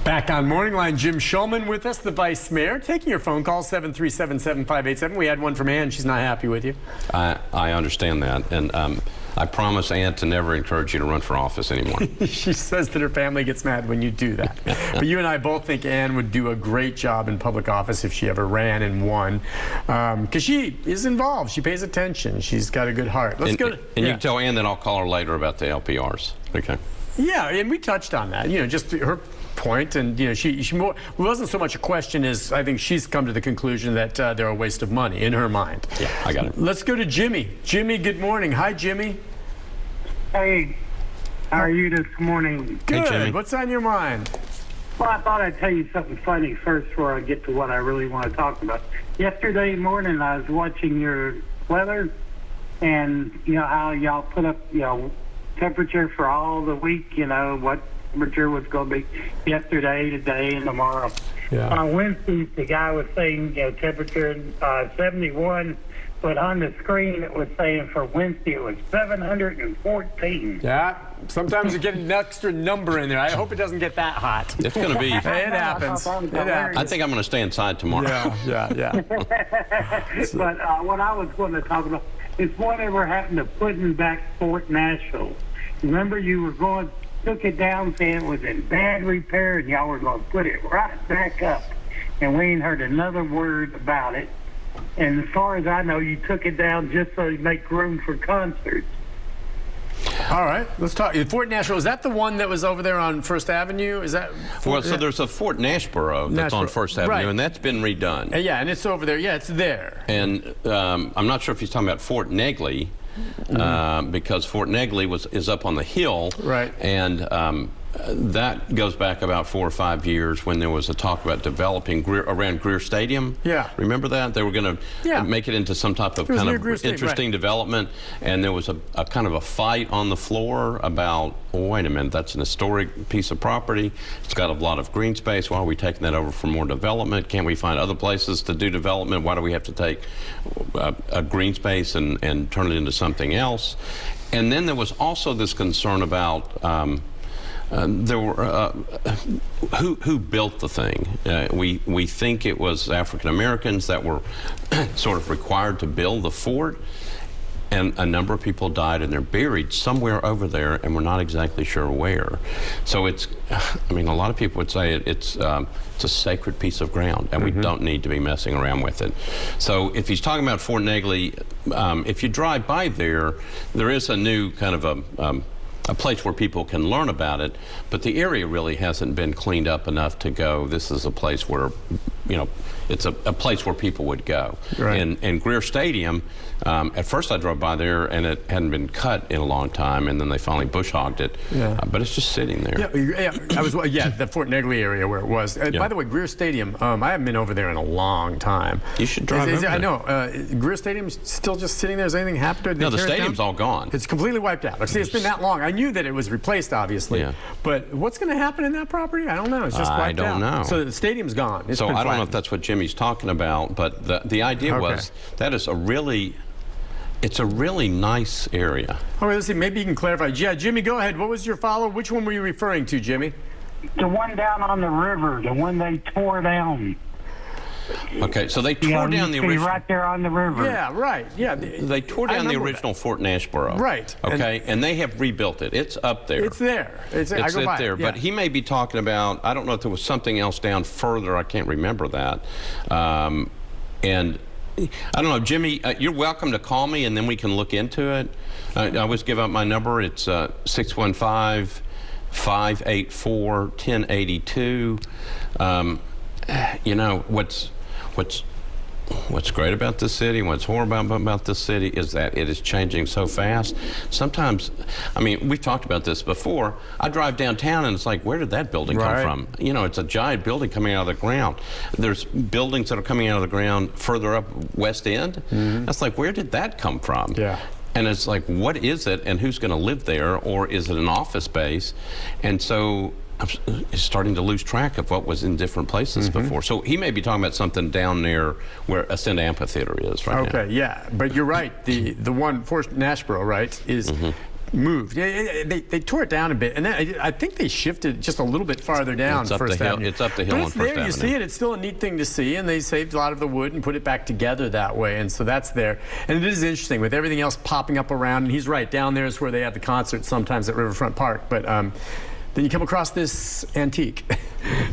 Back on Morning Line, Jim Shulman with us, the Vice Mayor, taking your phone calls, 737-7587. We had one from Ann. She's not happy with you. I understand that, and I promise Ann to never encourage you to run for office anymore. She says that her family gets mad when you do that. But you and I both think Ann would do a great job in public office if she ever ran and won, because she is involved. She pays attention. She's got a good heart. Let's go. And you can tell Ann that I'll call her later about the LPRs. Okay. Yeah, and we touched on that. You know, just her point, and you know, she more, it wasn't so much a question as I think she's come to the conclusion that they're a waste of money in her mind. Yeah, I got it. Let's go to Jimmy. Jimmy, good morning. Hi, Jimmy. Hey, how are you this morning? Good. Hey, Jimmy. What's on your mind? Well, I thought I'd tell you something funny first before I get to what I really want to talk about. Yesterday morning, I was watching your weather, and you know how y'all put up, you know, temperature for all the week. You know what temperature was going to be yesterday, today, and tomorrow. Yeah. On Wednesday, the guy was saying, you know, temperature 71, but on the screen it was saying for Wednesday it was 714. Yeah. Sometimes you get an extra number in there. I hope it doesn't get that hot. It's going to be. It happens. It happens. I think I'm going to stay inside tomorrow. Yeah. But what I was going to talk about is whatever happened to putting back Fort Nashville. Remember, you were took it down saying it was in bad repair, and y'all were going to put it right back up. And we ain't heard another word about it. And as far as I know, you took it down just so you make room for concerts. All right, let's talk. Fort Nashville, is that the one that was over there on First Avenue? Is that? Well, so there's a Fort Nashboro that's on First Avenue, right. and that's been redone. Yeah, and it's over there. Yeah, it's there. And I'm not sure if he's talking about Fort Negley, because Fort Negley is up on the hill. Right. And that goes back about 4 or 5 years when there was a talk about developing around Greer Stadium. Yeah. Remember that? They were going to make it into some type of kind of interesting development, and there was a kind of a fight on the floor about, well, wait a minute, that's an historic piece of property. It's got a lot of green space. Why are we taking that over for more development? Can't we find other places to do development? Why do we have to take a green space and turn it into something else? And then there was also this concern about there were who built the thing. We think it was African Americans that were sort of required to build the fort, and a number of people died, and they're buried somewhere over there, and we're not exactly sure where. So it's, I mean, a lot of people would say it's a sacred piece of ground, and we don't need to be messing around with it. So if he's talking about Fort Negley, if you drive by there is a new kind of a place where people can learn about it, but the area really hasn't been cleaned up enough to go, this is a place where, you know, it's a place where people would go. Right. And Greer Stadium, at first I drove by there and it hadn't been cut in a long time, and then they finally bush hogged it. Yeah. But it's just sitting there. Yeah, the Fort Negley area where it was. By the way, Greer Stadium, I haven't been over there in a long time. You should drive over there. I know. Greer Stadium's still just sitting there. Has anything happened to it? No, the stadium's all gone. It's completely wiped out. See, it's been that long. I knew that it was replaced, obviously. Yeah. But what's going to happen in that property? I don't know. It's just wiped out. I don't know. So the stadium's gone. So I don't know if that's what Jimmy's talking about, but the idea was that is it's a really nice area. All right, let's see. Maybe you can clarify. Yeah, Jimmy, go ahead. What was your follow? Which one were you referring to, Jimmy? The one down on the river, the one they tore down. Okay, so they tore down the original. Right there on the river. Yeah, right. Yeah. They tore down the original Fort Nashboro. Right. Okay, and they have rebuilt it. It's up there. It's there. It's I go by there. Yeah. But he may be talking about, I don't know if there was something else down further. I can't remember that. And I don't know, Jimmy, you're welcome to call me and then we can look into it. I always give out my number. It's 615-584-1082. You know, what's great about this city, what's horrible about this city is that it is changing so fast. Sometimes, I mean, we've talked about this before. I drive downtown and it's like, where did that building come from? You know, it's a giant building coming out of the ground. There's buildings that are coming out of the ground further up West End. That's like, where did that come from? Yeah. And it's like, what is it and who's going to live there, or is it an office space? And so I'm starting to lose track of what was in different places before. So he may be talking about something down there where Ascend Amphitheater is right now. Okay, yeah, but you're right. The one, Fort Nashboro, right, is moved. They tore it down a bit, and then I think they shifted just a little bit farther down. It's up First the hill. Avenue. It's up the hill but on it's First there. Avenue. You see it. It's still a neat thing to see, and they saved a lot of the wood and put it back together that way, and so that's there. And it is interesting with everything else popping up around. And he's right, down there is where they have the concerts sometimes at Riverfront Park, but. Then you come across this antique,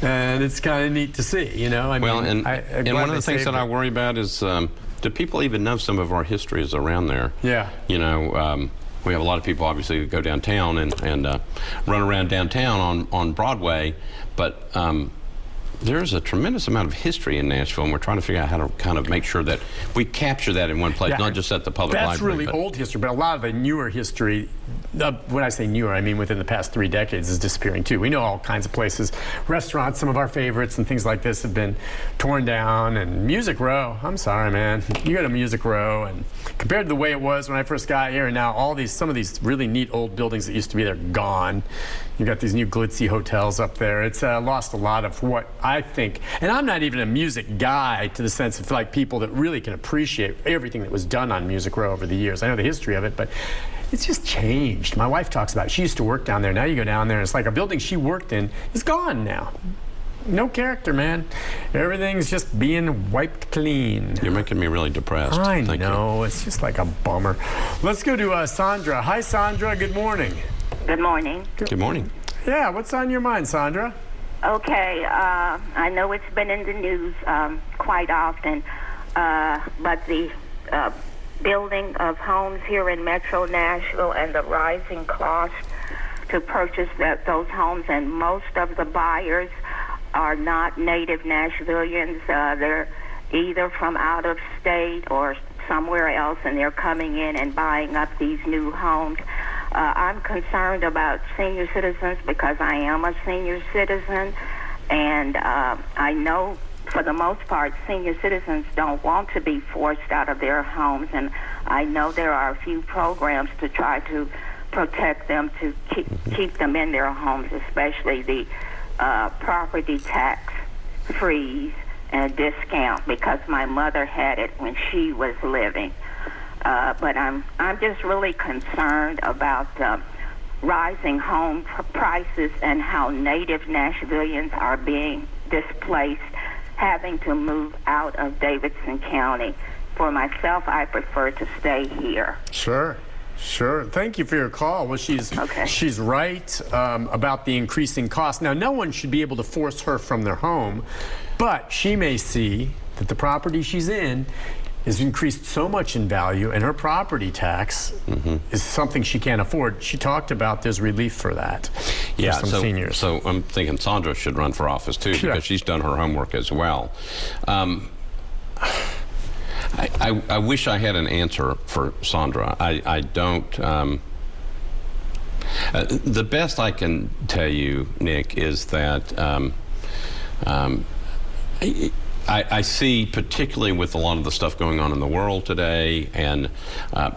and it's kind of neat to see, you know. And one of the things that I worry about is, do people even know some of our history is around there? Yeah. You know, we have a lot of people obviously who go downtown and run around downtown on Broadway, but there's a tremendous amount of history in Nashville, and we're trying to figure out how to kind of make sure that we capture that in one place, not just at the public library. That's really old history, but a lot of the newer history, when I say newer, I mean within the past 3 decades, is disappearing too. We know all kinds of places, restaurants, some of our favorites and things like this have been torn down, and Music Row, I'm sorry, man. You go to Music Row, and compared to the way it was when I first got here, and now some of these really neat old buildings that used to be there, gone. You got these new glitzy hotels up there. It's lost a lot of what I think, and I'm not even a music guy to the sense of like people that really can appreciate everything that was done on Music Row over the years. I know the history of it, but it's just changed. My wife talks about it. She used to work down there. Now you go down there, and it's like a building she worked in is gone now. No character, man. Everything's just being wiped clean. You're making me really depressed. I Thank know. you. It's just like a bummer. Let's go to Sandra. Hi, Sandra. Good morning. Good morning. Good morning. Yeah, what's on your mind, Sandra? Okay, I know it's been in the news quite often, but the building of homes here in Metro Nashville and the rising cost to purchase those homes, and most of the buyers are not native Nashvillians. They're either from out of state or somewhere else, and they're coming in and buying up these new homes. I'm concerned about senior citizens because I am a senior citizen, and I know for the most part senior citizens don't want to be forced out of their homes, and I know there are a few programs to try to protect them, to keep them in their homes, especially the property tax freeze and discount, because my mother had it when she was living. But I'm just really concerned about rising home prices and how native Nashvillians are being displaced, having to move out of Davidson County. For myself, I prefer to stay here. Sure. Thank you for your call. Well, she's right about the increasing cost. Now, no one should be able to force her from their home, but she may see that the property she's in has increased so much in value, and her property tax is something she can't afford. She talked about there's relief for that for some seniors. So I'm thinking Sandra should run for office too, because she's done her homework as well. I wish I had an answer for Sandra. I don't. The best I can tell you, Nick, is that I see, particularly with a lot of the stuff going on in the world today, and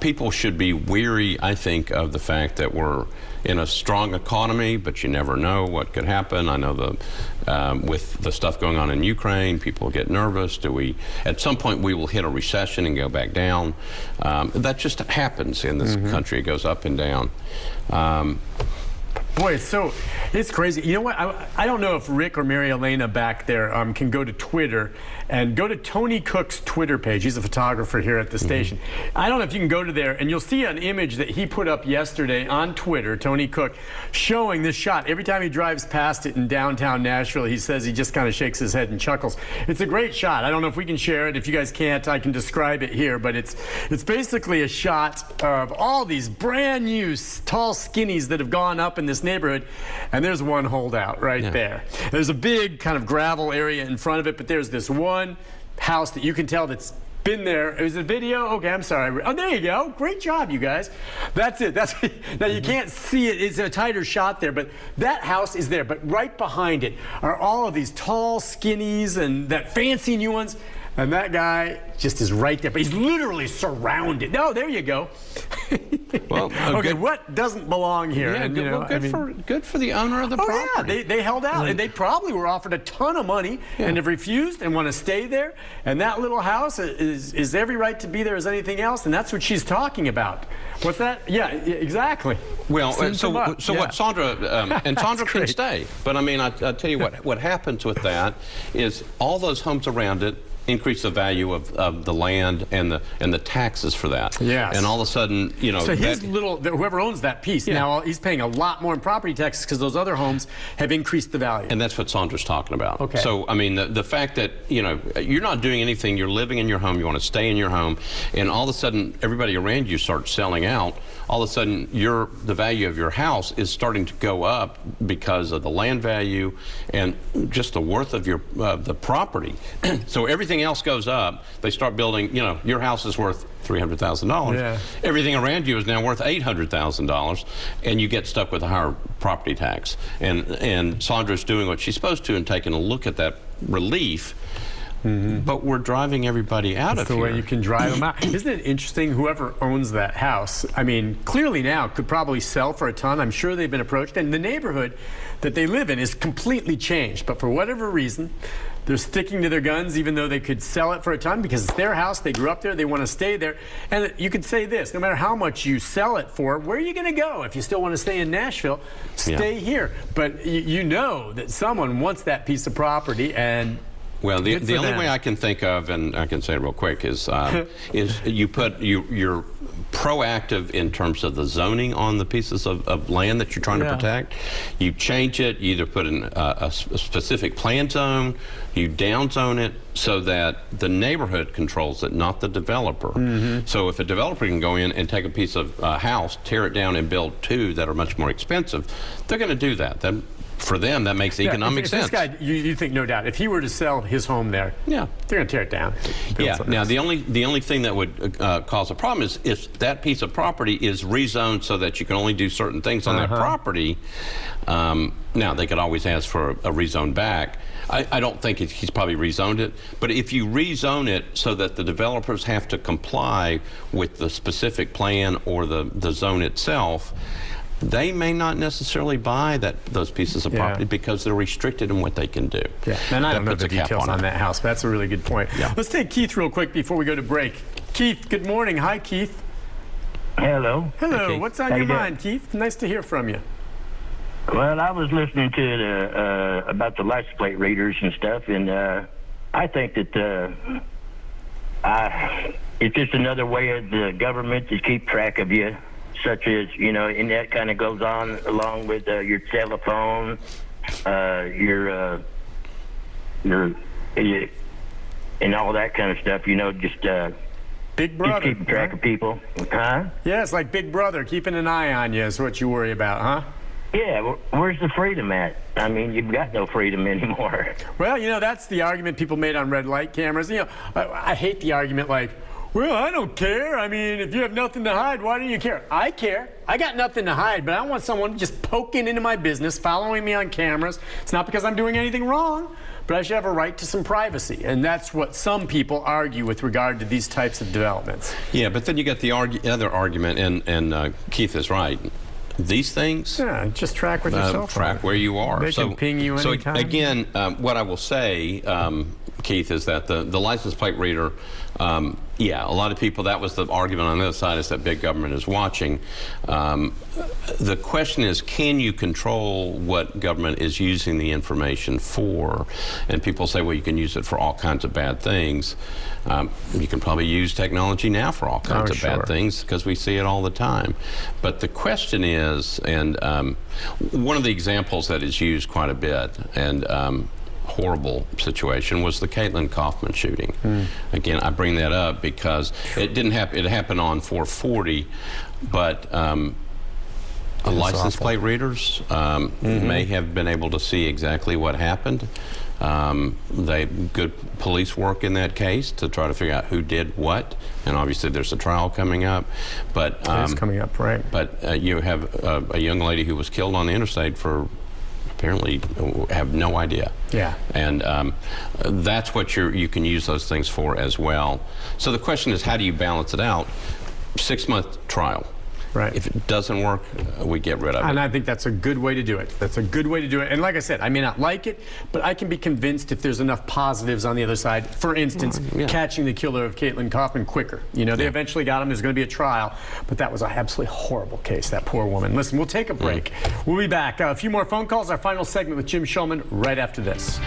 people should be weary, I think, of the fact that we're in a strong economy, but you never know what could happen. I know with the stuff going on in Ukraine, people get nervous. At some point we will hit a recession and go back down. That just happens in this country. It goes up and down. Boy, it's crazy. You know what? I don't know if Rick or Mary Elena back there can go to Twitter and go to Tony Cook's Twitter page. He's a photographer here at the station. I don't know if you can go to there, and you'll see an image that he put up yesterday on Twitter, Tony Cook, showing this shot. Every time he drives past it in downtown Nashville, he says he just kind of shakes his head and chuckles. It's a great shot. I don't know if we can share it. If you guys can't, I can describe it here, but it's basically a shot of all these brand new tall skinnies that have gone up in this neighborhood, and there's one holdout right there. There's a big kind of gravel area in front of it, but there's this one house that you can tell that's been there. It was a video. Okay, I'm sorry. Oh, there you go. Great job, you guys. That's it. Now you can't see it. It's a tighter shot there, but that house is there. But right behind it are all of these tall skinnies and that fancy new ones. And that guy just is right there, but he's literally surrounded. Oh, there you go. Well, okay, what doesn't belong here? Yeah, and, good, good for the owner of the property. Yeah, they held out, and they probably were offered a ton of money and have refused and want to stay there. And that little house is every right to be there as anything else, and that's what she's talking about. What's that? Yeah, exactly. Well, so what Sandra, and Sandra can stay. But I mean, I tell you what happens with that is all those homes around it increase the value of the land and the taxes for that. Yes. And all of a sudden, you know. So whoever owns that piece, now he's paying a lot more in property taxes because those other homes have increased the value. And that's what Sandra's talking about. Okay. So, I mean, the fact that, you know, you're not doing anything, you're living in your home, you want to stay in your home, and all of a sudden everybody around you starts selling out, all of a sudden the value of your house is starting to go up because of the land value and just the worth of the property. So everything else goes up. They start building, you know, your house is worth $300,000. Yeah. Everything around you is now worth $800,000, and you get stuck with a higher property tax. And Sandra's doing what she's supposed to and taking a look at that relief. But we're driving everybody out of here. That's the way you can drive them out. Isn't it interesting, whoever owns that house, I mean, clearly now could probably sell for a ton. I'm sure they've been approached. And the neighborhood that they live in is completely changed. But for whatever reason, they're sticking to their guns, even though they could sell it for a ton because it's their house. They grew up there. They want to stay there. And you could say this, no matter how much you sell it for, where are you going to go? If you still want to stay in Nashville, stay here. But you know that someone wants that piece of property, and well, the only way I can think of, and I can say it real quick, is you put you're proactive in terms of the zoning on the pieces of land that you're trying to protect. You change it. You either put in a specific plan zone, you downzone it so that the neighborhood controls it, not the developer. So if a developer can go in and take a piece of house, tear it down, and build two that are much more expensive, they're going to do that. For them, that makes economic sense. This guy, you think, no doubt, if he were to sell his home there, they're going to tear it down. Now, the only thing that would cause a problem is if that piece of property is rezoned so that you can only do certain things on that property. Now, they could always ask for a rezone back. I don't think he's probably rezoned it, but if you rezone it so that the developers have to comply with the specific plan or the zone itself, they may not necessarily buy those pieces of property because they're restricted in what they can do. Yeah, and I don't know the details on that house, but that's a really good point. Yeah. Let's take Keith real quick before we go to break. Keith, good morning. Hi, Keith. Hello. Hello. Okay. What's on your mind, Keith? Nice to hear from you. Well, I was listening to about the license plate readers and stuff, and I think that it's just another way of the government to keep track of you. Such as, you know, and that kind of goes on along with your telephone, your and all that kind of stuff. You know, just Big Brother, keeping track of people, huh? Yeah, it's like Big Brother, keeping an eye on you is what you worry about, huh? Yeah, where's the freedom at? I mean, you've got no freedom anymore. Well, you know, that's the argument people made on red light cameras. You know, I hate the argument like, well, I don't care. I mean, if you have nothing to hide, why do you care? I care. I got nothing to hide, but I don't want someone just poking into my business, following me on cameras. It's not because I'm doing anything wrong, but I should have a right to some privacy. And that's what some people argue with regard to these types of developments. Yeah, but then you get the other argument, and Keith is right. These things, just track with yourself. Track where you are. They can ping you anytime. So again, what I will say, Keith, is that the license plate reader, a lot of people, that was the argument on the other side, is that big government is watching. The question is, can you control what government is using the information for? And people say, well, you can use it for all kinds of bad things. You can probably use technology now for all kinds of bad things because we see it all the time. But the question is, and one of the examples that is used quite a bit, and horrible situation, was the Caitlin Kaufman shooting. Again, I bring that up because it didn't happen. It happened on 440, but license plate readers may have been able to see exactly what happened. Good police work in that case to try to figure out who did what, and obviously there's a trial coming up. But it's coming up, right? But you have a young lady who was killed on the interstate for apparently have no idea. Yeah. And that's what you can use those things for as well. So the question is, how do you balance it out? 6-month trial. Right. If it doesn't work, we get rid of it. And I think that's a good way to do it. That's a good way to do it. And like I said, I may not like it, but I can be convinced if there's enough positives on the other side. For instance, catching the killer of Caitlin Kaufman quicker. You know, they eventually got him. There's going to be a trial, but that was an absolutely horrible case, that poor woman. Listen, we'll take a break. We'll be back. A few more phone calls, our final segment with Jim Shulman right after this.